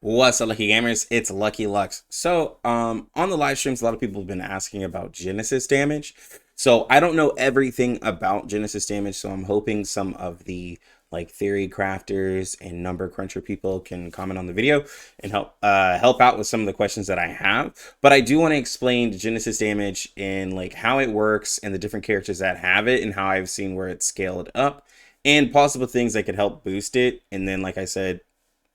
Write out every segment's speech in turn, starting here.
What's up, Lucky Gamers? It's Lucky Lux. So, on the live streams, a lot of people have been asking about Genesis damage. So, I don't know everything about Genesis damage, so I'm hoping some of the like theory crafters and number cruncher people can comment on the video and help out with some of the questions that I have. But I do want to explain Genesis damage and like how it works and the different characters that have it and how I've seen where it's scaled up and possible things that could help boost it. And then, like I said,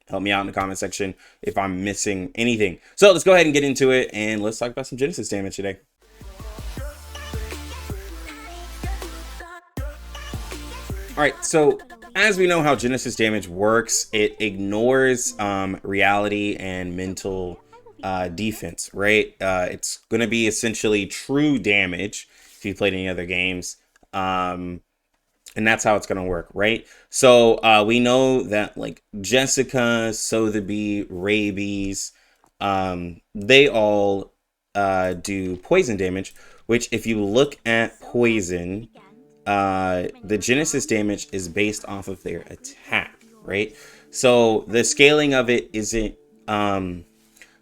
help me out in the comment section if I'm missing anything. So let's go ahead and get into it and let's talk about some Genesis damage today. All right, so as we know how Genesis damage works, it ignores reality and mental defense, right? It's going to be essentially true damage if you played any other games. And that's how it's going to work, right? So we know that like Jessica, Sotheby, Rabies, they all do poison damage, which if you look at poison, the Genesis damage is based off of their attack, right? So the scaling of it isn't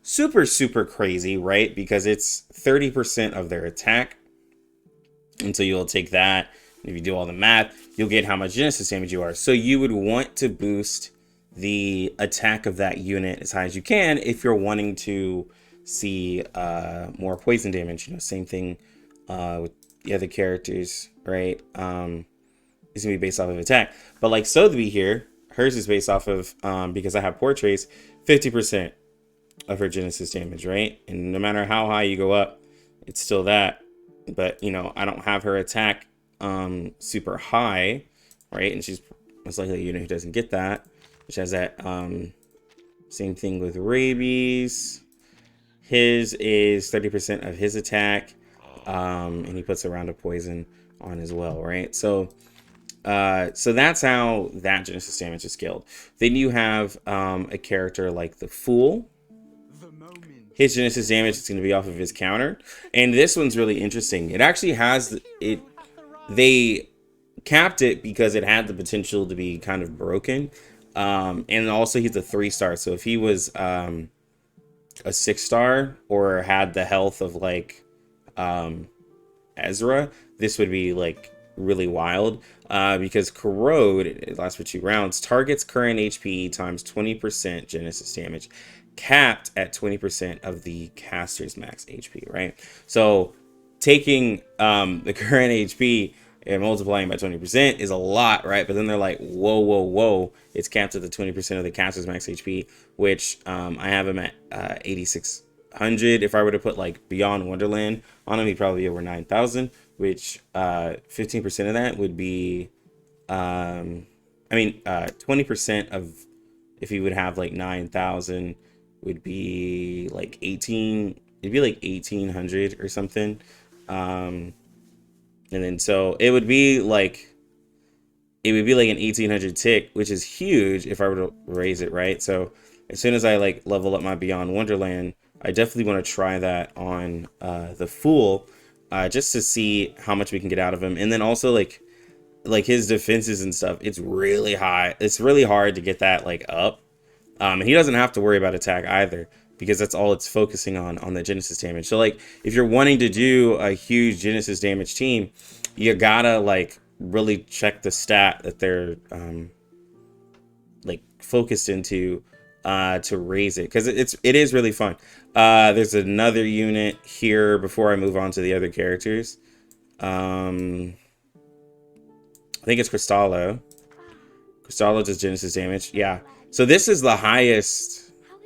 super crazy, right? Because it's 30% of their attack. And so you'll take that. If you do all the math, you'll get how much Genesis damage you are. So you would want to boost the attack of that unit as high as you can if you're wanting to see more poison damage. You know, same thing with the other characters, right? It's gonna be based off of attack. But like Sotheby here, hers is based off of because I have portraits, 50% of her Genesis damage, right? And no matter how high you go up, it's still that. But you know, I don't have her attack super high, right? And she's most likely a unit who doesn't get that, which has that same thing with Rabies. His is 30% of his attack, and he puts a round of poison on as well, right? So so that's how that Genesis damage is scaled. Then you have a character like the Fool. His Genesis damage is going to be off of his counter, and this one's really interesting. It actually has it. They capped it because it had the potential to be kind of broken. And also he's a 3-star. So if he was a 6-star or had the health of like Ezra, this would be like really wild. Because Corrode, it lasts for 2 rounds, targets current HP times 20% Genesis damage, capped at 20% of the caster's max HP, right? So taking the current HP and multiplying by 20% is a lot, right? But then they're like, whoa, it's capped at the 20% of the caster's max HP, which I have him at 8600. If I were to put like Beyond Wonderland on him, he'd probably be over 9000, which 15% of that would be 20% of, if he would have like 9000, would be like 18, it'd be like 1800 or something. And then so it would be like an 1800 tick, which is huge if I were to raise it, right? So as soon as I like level up my Beyond Wonderland, I definitely want to try that on the Fool, just to see how much we can get out of him. And then also like his defenses and stuff, it's really high. It's really hard to get that like up. And he doesn't have to worry about attack either, because that's all it's focusing on the Genesis damage. So like if you're wanting to do a huge Genesis damage team, you gotta like really check the stat that they're like focused into to raise it, because it is really fun. There's another unit here before I move on to the other characters. I think it's Cristallo. Cristallo does Genesis damage. Yeah. So this is the highest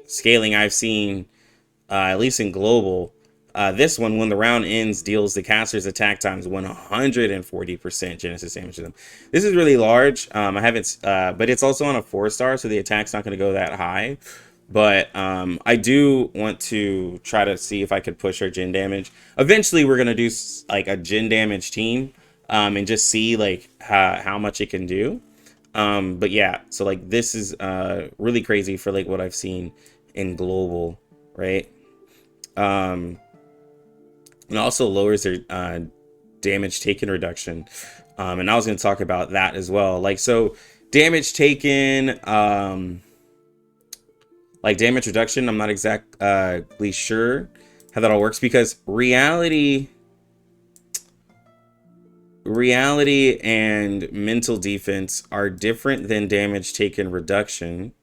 scaling I've seen, at least in global. This one, when the round ends, deals the caster's attack times 140% Genesis damage to them. This is really large. I haven't, but it's also on a 4-star, so the attack's not going to go that high. But I do want to try to see if I could push our gen damage. Eventually, we're going to do like a gen damage team, and just see like how much it can do. But yeah, so like this is really crazy for like what I've seen in global, right? And also lowers their damage taken reduction. And I was going to talk about that as well. Like, so damage taken, like damage reduction, I'm not exactly sure how that all works, because reality and mental defense are different than damage taken reduction,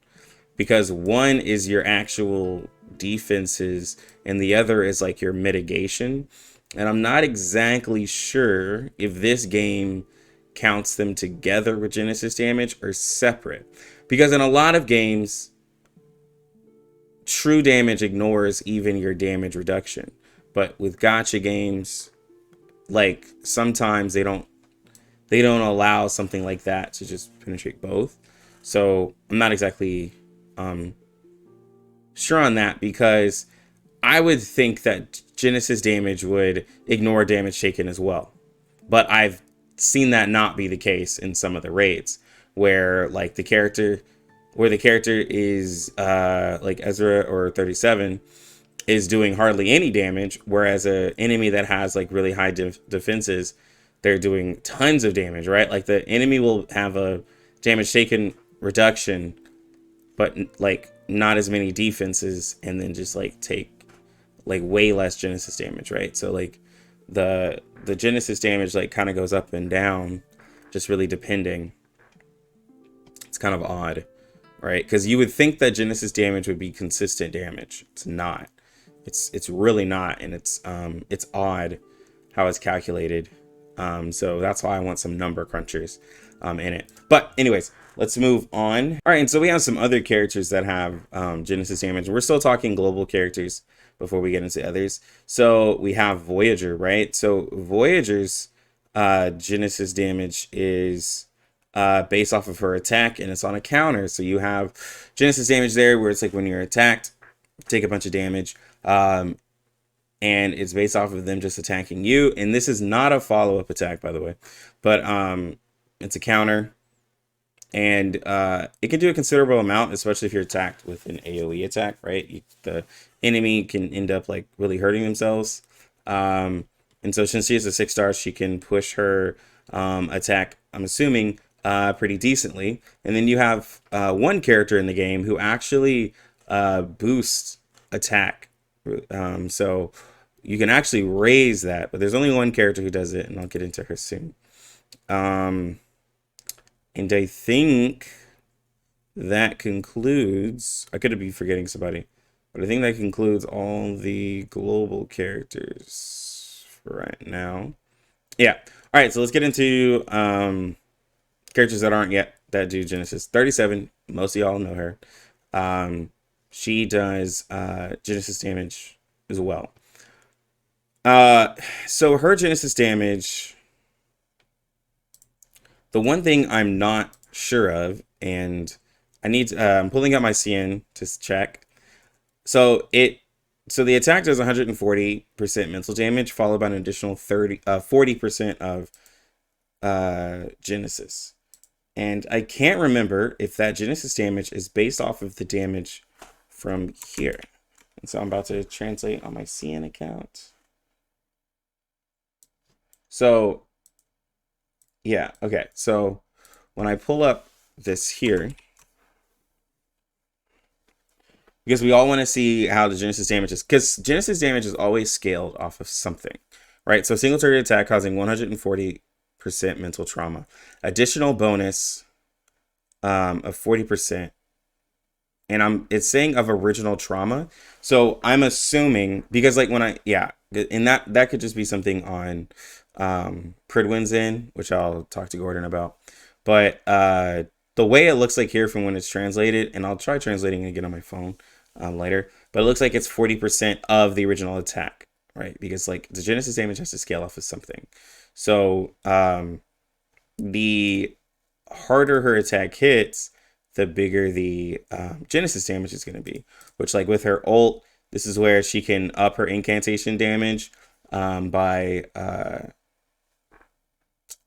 because one is your actual defenses and the other is like your mitigation. And I'm not exactly sure if this game counts them together with Genesis damage or separate, because in a lot of games true damage ignores even your damage reduction, but with gotcha games, like sometimes they don't allow something like that to just penetrate both. So I'm not exactly sure on that, because I would think that Genesis damage would ignore damage taken as well. But I've seen that not be the case in some of the raids, where like the character is like Ezra or 37 is doing hardly any damage, whereas a enemy that has like really high defenses, they're doing tons of damage, right? Like the enemy will have a damage taken reduction, but like not as many defenses, and then just like take like way less Genesis damage, right? So like the Genesis damage like kind of goes up and down, just really depending. It's kind of odd, right? Because you would think that Genesis damage would be consistent damage. It's not. It's really not, and it's odd how it's calculated. So that's why I want some number crunchers in it. But anyways, let's move on. All right, and so we have some other characters that have Genesis damage. We're still talking global characters before we get into others. So we have Voyager, right? So Voyager's Genesis damage is based off of her attack, and it's on a counter. So you have Genesis damage there, where it's like when you're attacked, take a bunch of damage. And it's based off of them just attacking you. And this is not a follow-up attack, by the way, but it's a counter, and it can do a considerable amount, especially if you're attacked with an AoE attack, right? The enemy can end up like really hurting themselves. And so since she is a 6-star, she can push her attack, I'm assuming, pretty decently. And then you have one character in the game who actually boosts attack. So you can actually raise that, but there's only one character who does it, and I'll get into her soon. And I think that concludes, I could be forgetting somebody, but I think that concludes all the global characters for right now. Yeah. All right, so let's get into characters that aren't yet, that do Genesis. 37, most of y'all know her. She does Genesis damage as well. So her Genesis damage, the one thing I'm not sure of, and I'm pulling up my CN to check. So the attack does 140% mental damage, followed by an additional 40% of Genesis. And I can't remember if that Genesis damage is based off of the damage from here. And so I'm about to translate on my CN account. So yeah, okay. So when I pull up this here, because we all want to see how the Genesis damage is, because Genesis damage is always scaled off of something, right? So single target attack causing 140% mental trauma, additional bonus of 40%, and it's saying of original trauma. So I'm assuming, because like when and that could just be something on Pridwin's in, which I'll talk to Gordon about. But the way it looks like here from when it's translated, and I'll try translating again on my phone later, but it looks like it's 40% of the original attack, right? Because like the Genesis damage has to scale off of something. So the harder her attack hits, the bigger the Genesis damage is going to be. Which, like with her ult, this is where she can up her incantation damage by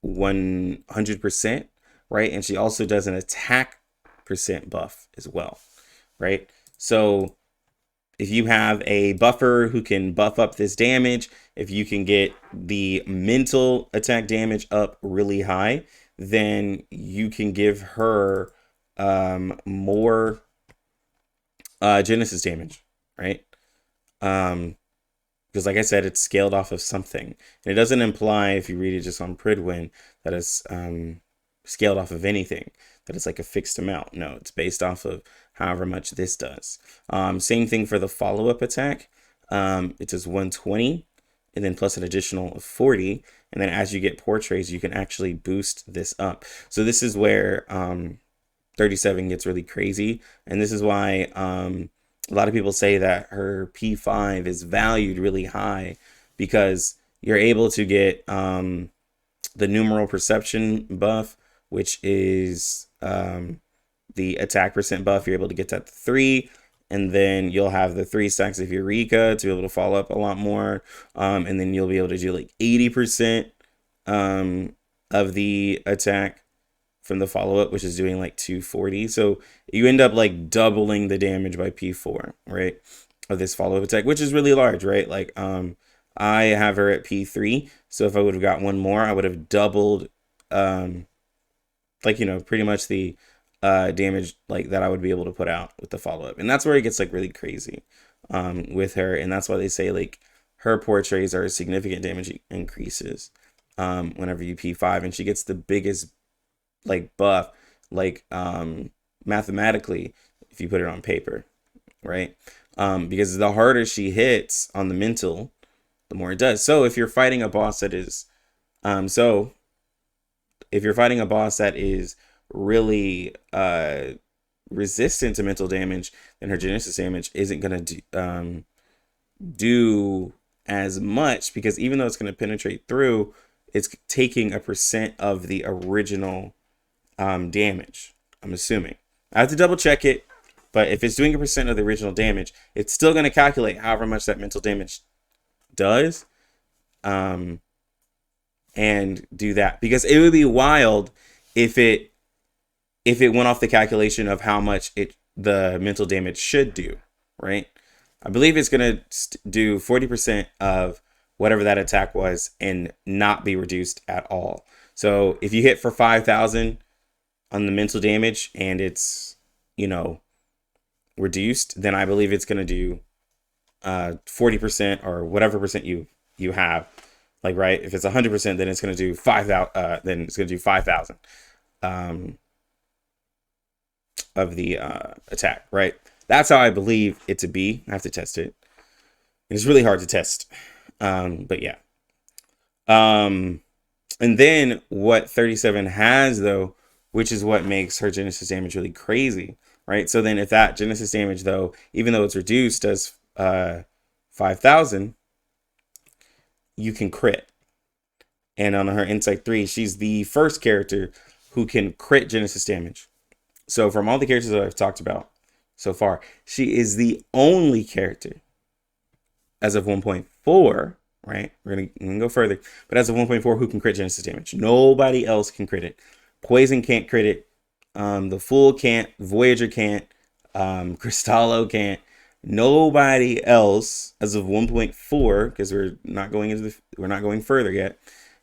100%, right? And she also does an attack percent buff as well, right? So if you have a buffer who can buff up this damage, if you can get the mental attack damage up really high, then you can give her more Genesis damage, right? Because like I said, it's scaled off of something. And it doesn't imply, if you read it just on Pridwin, that it's scaled off of anything, that it's like a fixed amount. No, it's based off of however much this does. Same thing for the follow-up attack. It does 120 and then plus an additional 40. And then as you get portraits, you can actually boost this up. So this is where 37 gets really crazy. And this is why a lot of people say that her P5 is valued really high, because you're able to get the numeral perception buff, which is the attack percent buff. You're able to get that to 3. And then you'll have the 3 stacks of Eureka to be able to follow up a lot more. And then you'll be able to do like 80% of the attack from the follow-up, which is doing like 240. So you end up like doubling the damage by P4, right? Of this follow-up attack, which is really large, right? Like I have her at P3. So if I would have got one more, I would have doubled like, you know, pretty much the damage like that I would be able to put out with the follow-up. And that's where it gets like really crazy with her. And that's why they say like her portraits are significant damage increases whenever you P5, and she gets the biggest like buff, like mathematically, if you put it on paper, right? Because the harder she hits on the mental, the more it does. So if you're fighting a boss that is really resistant to mental damage, then her Genesis damage isn't going to do as much, because even though it's going to penetrate through, it's taking a percent of the original damage, I'm assuming. I have to double check it, but if it's doing a percent of the original damage, it's still going to calculate however much that mental damage does and do that, because it would be wild if it went off the calculation of how much the mental damage should do, right? I believe it's going to do 40% of whatever that attack was and not be reduced at all. So if you hit for 5,000 on the mental damage and it's, you know, reduced, then I believe it's going to do 40% or whatever percent you have. Like, right, if it's 100%, then it's going to do 5,000. Then it's going to do 5,000 of the attack, right? That's how I believe it to be. I have to test it. It's really hard to test, but yeah. And then what 37 has, though, which is what makes her Genesis damage really crazy, right? So then if that Genesis damage, though, even though it's reduced, does 5,000, you can crit. And on her Insight 3, she's the first character who can crit Genesis damage. So from all the characters that I've talked about so far, she is the only character as of 1.4, right? We're gonna go further, but as of 1.4, who can crit Genesis damage? Nobody else can crit it. Poison can't crit it. The Fool can't. Voyager can't. Cristallo can't. Nobody else as of 1.4, because we're not going further yet,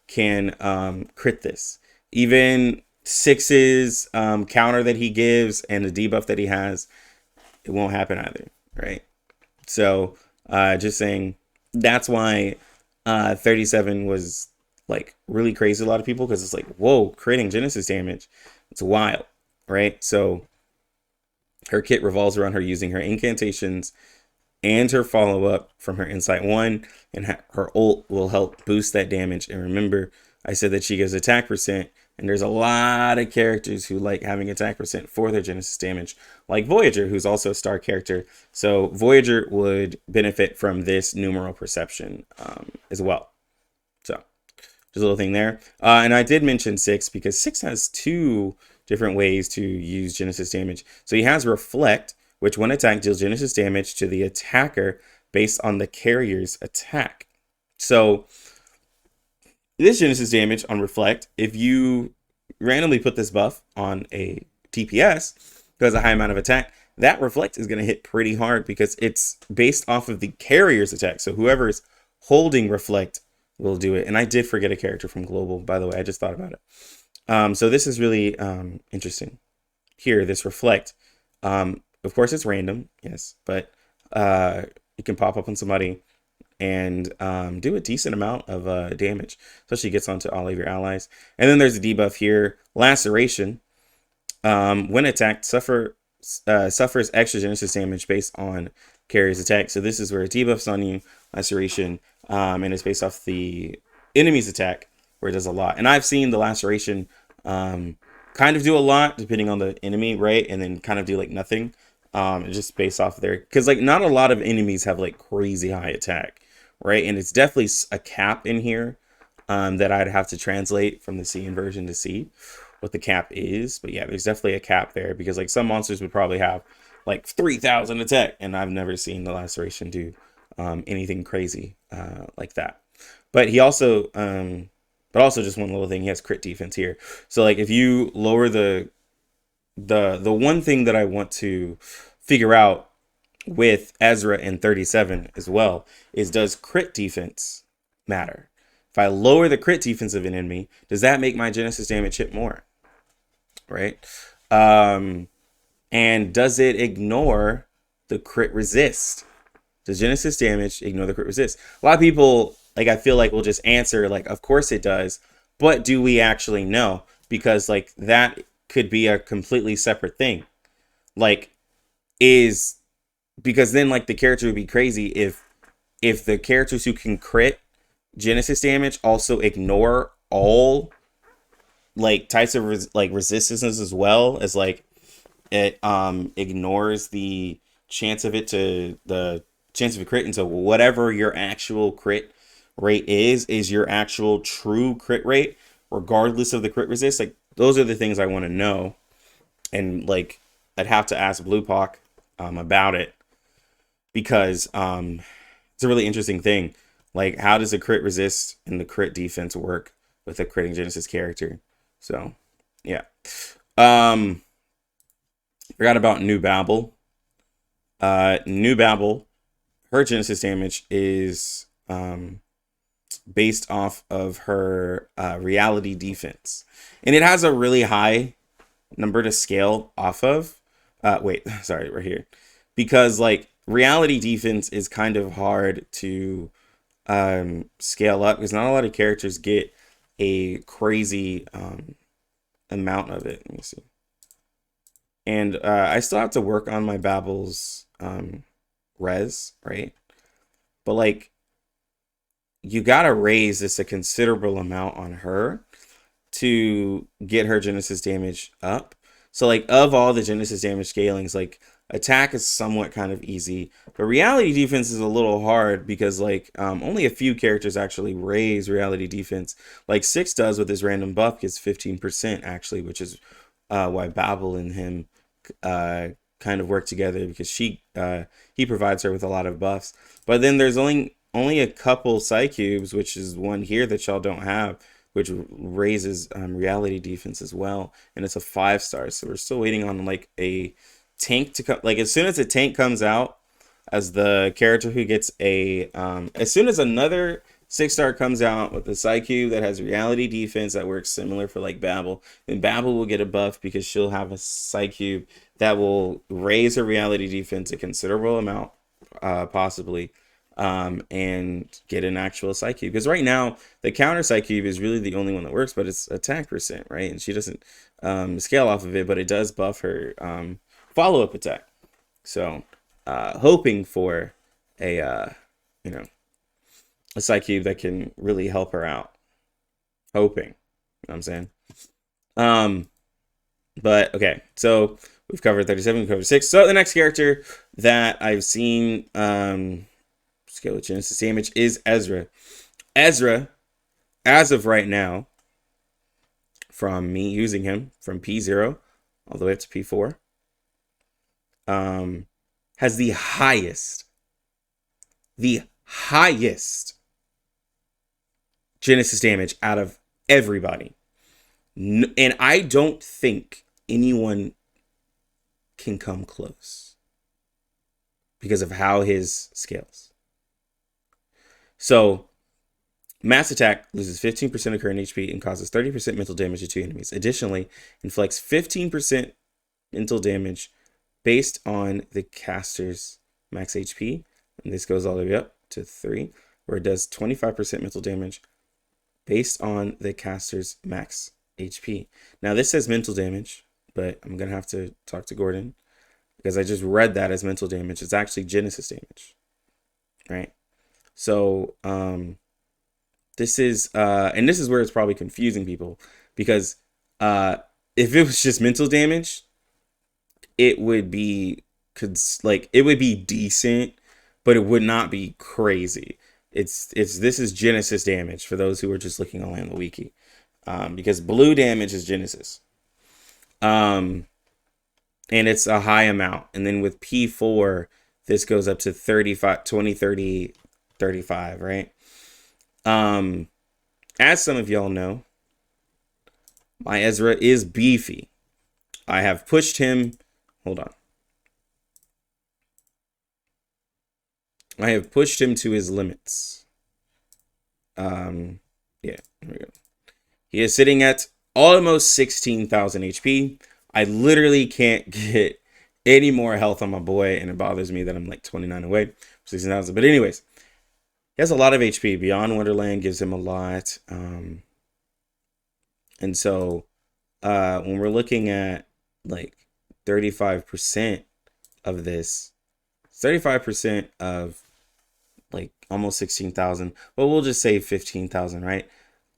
can crit this. Even 6's counter that he gives and the debuff that he has, it won't happen either, right? So just saying, that's why 37 was like really crazy to a lot of people, because it's like, whoa, critting Genesis damage, it's wild, right? So her kit revolves around her using her incantations and her follow-up from her Insight 1, and her ult will help boost that damage. And remember, I said that she gives attack percent, and there's a lot of characters who like having attack percent for their Genesis damage, like Voyager, who's also a star character. So Voyager would benefit from this numeral perception as well. So just a little thing there. And I did mention 6 because 6 has 2 different ways to use Genesis damage. So he has Reflect, which one attack deals Genesis damage to the attacker based on the carrier's attack. So this Genesis damage on Reflect, if you randomly put this buff on a DPS who has a high amount of attack, that Reflect is going to hit pretty hard because it's based off of the carrier's attack. So whoever is holding Reflect will do it. And I did forget a character from Global, by the way. I just thought about it. So this is really interesting. Here, this Reflect Of course, it's random, yes, but it can pop up on somebody and do a decent amount of damage, especially gets onto all of your allies. And then there's a debuff here, Laceration. When attacked, suffers extra Genesis damage based on carrier's attack. So this is where a debuff's on you, Laceration, and it's based off the enemy's attack, where it does a lot. And I've seen the Laceration kind of do a lot depending on the enemy, right? And then kind of do like nothing. Just based off there, because like not a lot of enemies have like crazy high attack, right? And it's definitely a cap in here that I'd have to translate from the CN version to see what the cap is. But yeah, there's definitely a cap there, because like some monsters would probably have like 3,000 attack, and I've never seen the Laceration do anything crazy like that. But he also but also just one little thing, he has crit defense here. So like if you lower the one thing that I want to figure out with Ezra and 37 as well is, does crit defense matter? If I lower the crit defense of an enemy, does that make my Genesis damage hit more? Right? And does it ignore the crit resist? Does Genesis damage ignore the crit resist? A lot of people, like, I feel like will just answer like, of course it does, but do we actually know? Because like that could be a completely separate thing. Like, because then like the character would be crazy if the characters who can crit Genesis damage also ignore all like types of resistances, as well as like it ignores the chance of the chance of a crit. And so whatever your actual crit rate is your actual true crit rate, regardless of the crit resist. Like, those are the things I want to know. And like, I'd have to ask Bluepock about it, because it's a really interesting thing. Like, how does the crit resist and the crit defense work with a critting Genesis character? So yeah. Forgot about New Babel. New Babel, her Genesis damage is based off of her reality defense, and it has a really high number to scale off of. Wait, sorry, right here, because like reality defense is kind of hard to scale up, because not a lot of characters get a crazy amount of it. Let me see. And I still have to work on my Babel's res, right? But like, you gotta raise this a considerable amount on her to get her Genesis damage up. So like, of all the Genesis damage scalings, like attack is somewhat kind of easy, but reality defense is a little hard, because like only a few characters actually raise reality defense. Like Six does with his random buff, gets 15% actually, which is why Babel and him kind of work together, because he provides her with a lot of buffs. But then there's only a couple Psycubes, which is one here that y'all don't have, which raises reality defense as well, and it's a 5-star. So we're still waiting on like a tank to come. Like, as soon as a tank comes out as the character who gets a as soon as another 6-star comes out with a Psycube that has reality defense that works similar for like Babel, then Babel will get a buff, because she'll have a Psycube that will raise her reality defense a considerable amount, possibly, and get an actual Psycube. Because right now the counter Psycube is really the only one that works, but it's attack percent, right? And she doesn't scale off of it, but it does buff her follow-up attack. So hoping for a you know, a Psycube that can really help her out. Hoping. You know what I'm saying? But okay, so we've covered 37, we've covered 6. So the next character that I've seen scale with Genesis damage is Ezra. Ezra, as of right now, from me using him from P0 all the way up to P4, has the highest Genesis damage out of everybody. And I don't think anyone can come close because of how his scales. So, mass attack loses 15% of current HP and causes 30% mental damage to 2 enemies. Additionally, inflicts 15% mental damage based on the caster's max HP. And this goes all the way up to 3, where it does 25% mental damage based on the caster's max HP. Now this says mental damage, but I'm going to have to talk to Gordon because I just read that as mental damage. It's actually Genesis damage, right? So this is and this is where it's probably confusing people, because if it was just mental damage, it would be it would be decent, but it would not be crazy. It's this is Genesis damage for those who are just looking only on the wiki, because blue damage is Genesis, and it's a high amount. And then with P4, this goes up to 35, 20, 30, 35, right? As some of y'all know, my Ezra is beefy. I have pushed him. Hold on. I have pushed him to his limits. Yeah, here we go. He is sitting at almost 16,000 HP. I literally can't get any more health on my boy, and it bothers me that I'm like 29 away from 16,000. But anyways, he has a lot of HP. Beyond Wonderland gives him a lot. And so when we're looking at like 35% of this, 35% of like almost 16,000, but we'll just say 15,000, right?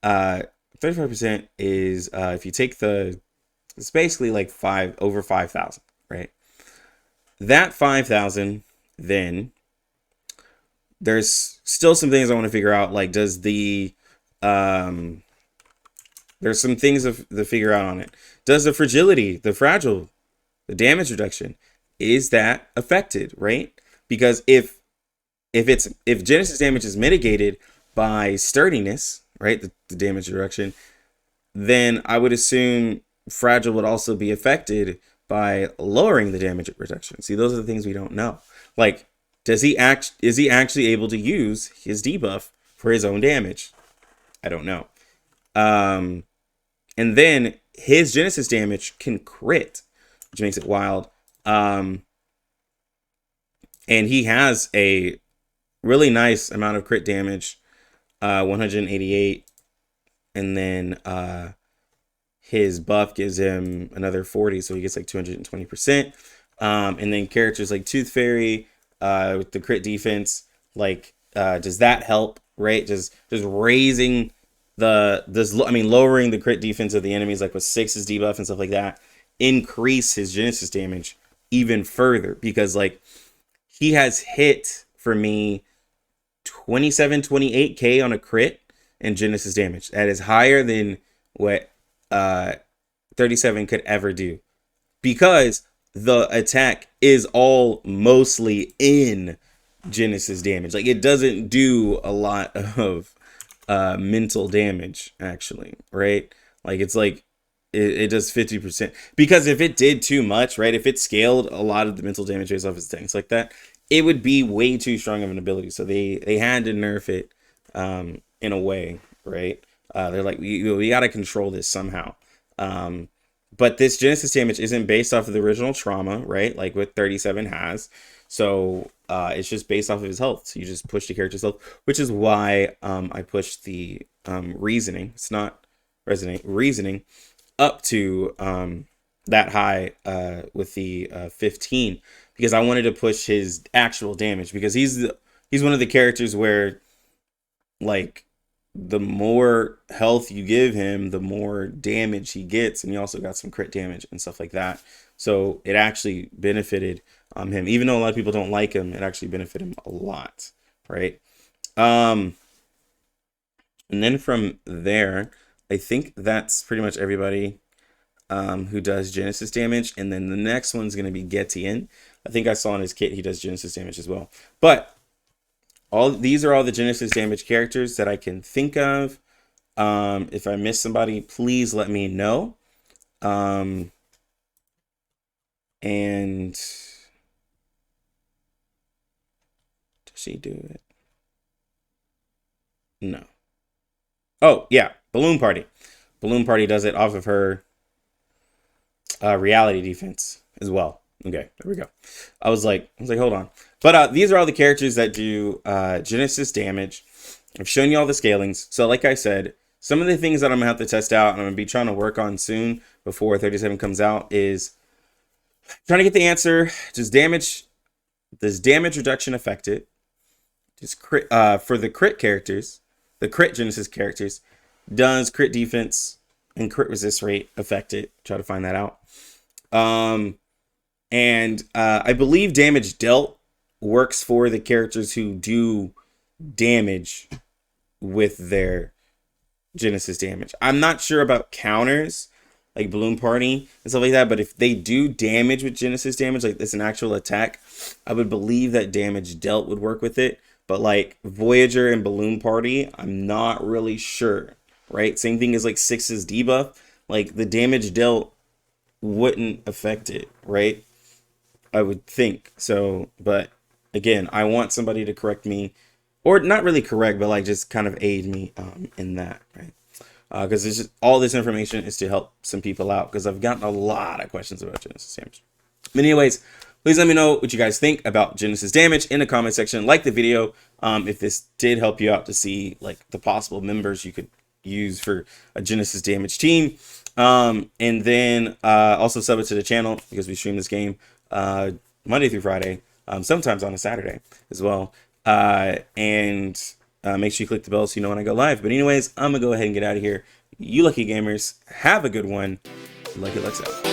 35% is if you take it's basically like over 5,000, right? That 5,000, then there's still some things I want to figure out. Like, does there's some things to figure out on it. Does the fragility, the damage reduction, is that affected, right? Because if Genesis damage is mitigated by sturdiness, right, the damage reduction, then I would assume fragile would also be affected by lowering the damage reduction. See, those are the things we don't know. Like, is he actually able to use his debuff for his own damage? I don't know. And then his Genesis damage can crit, which makes it wild. And he has a really nice amount of crit damage, 188, and then his buff gives him another 40, so he gets like 220%. And then characters like Tooth Fairy with the crit defense, like does that help, right? Just raising lowering the crit defense of the enemies, like with 6's debuff and stuff like that, increase his Genesis damage even further, because like he has hit for me 27, 28k on a crit and Genesis damage. That is higher than what 37 could ever do, because the attack is all mostly in Genesis damage. Like, it doesn't do a lot of mental damage, actually, right? Like, it's like it does 50%, because if it did too much, right, if it scaled a lot of the mental damage based off its things like that, it would be way too strong of an ability. So they had to nerf it in a way, right? They're like, we got to control this somehow. But this Genesis damage isn't based off of the original trauma, right? Like what 37 has. So it's just based off of his health. So you just push the character's health, which is why I pushed the reasoning. It's not reasoning up to that high with the 15, because I wanted to push his actual damage, because he's one of the characters where, like, the more health you give him, the more damage he gets, and he also got some crit damage and stuff like that. So it actually benefited him, even though a lot of people don't like him. It actually benefited him a lot, right? And then from there, I think that's pretty much everybody who does Genesis damage. And then the next one's going to be Getian. I think I saw in his kit he does Genesis damage as well. But these are all the Genesis damage characters that I can think of. If I miss somebody, please let me know. And does she do it? No. Oh, yeah. Balloon Party. Balloon Party does it off of her reality defense as well. Okay, there we go. I was like, hold on. But these are all the characters that do Genesis damage. I've shown you all the scalings. So like I said, some of the things that I'm gonna have to test out and I'm gonna be trying to work on soon before 37 comes out is trying to get the answer. Does damage reduction affect it? Just crit for the crit characters, the crit Genesis characters, does crit defense and crit resist rate affect it? Try to find that out. And I believe damage dealt works for the characters who do damage with their Genesis damage. I'm not sure about counters like Balloon Party and stuff like that, but if they do damage with Genesis damage, like it's an actual attack, I would believe that damage dealt would work with it. But like Voyager and Balloon Party, I'm not really sure, right? Same thing as like Six's debuff, like the damage dealt wouldn't affect it, right? I would think so, but again, I want somebody to correct me, or not really correct, but like just kind of aid me in that, right? Because it's just all this information is to help some people out, because I've gotten a lot of questions about Genesis damage. But anyways, please let me know what you guys think about Genesis damage in the comment section. Like the video if this did help you out to see like the possible members you could use for a Genesis damage team. And then also sub it to the channel, because we stream this game Monday through Friday, sometimes on a Saturday as well. And make sure you click the bell so you know when I go live. But anyways, I'm gonna go ahead and get out of here. You lucky gamers, have a good one. Lucky Lux out.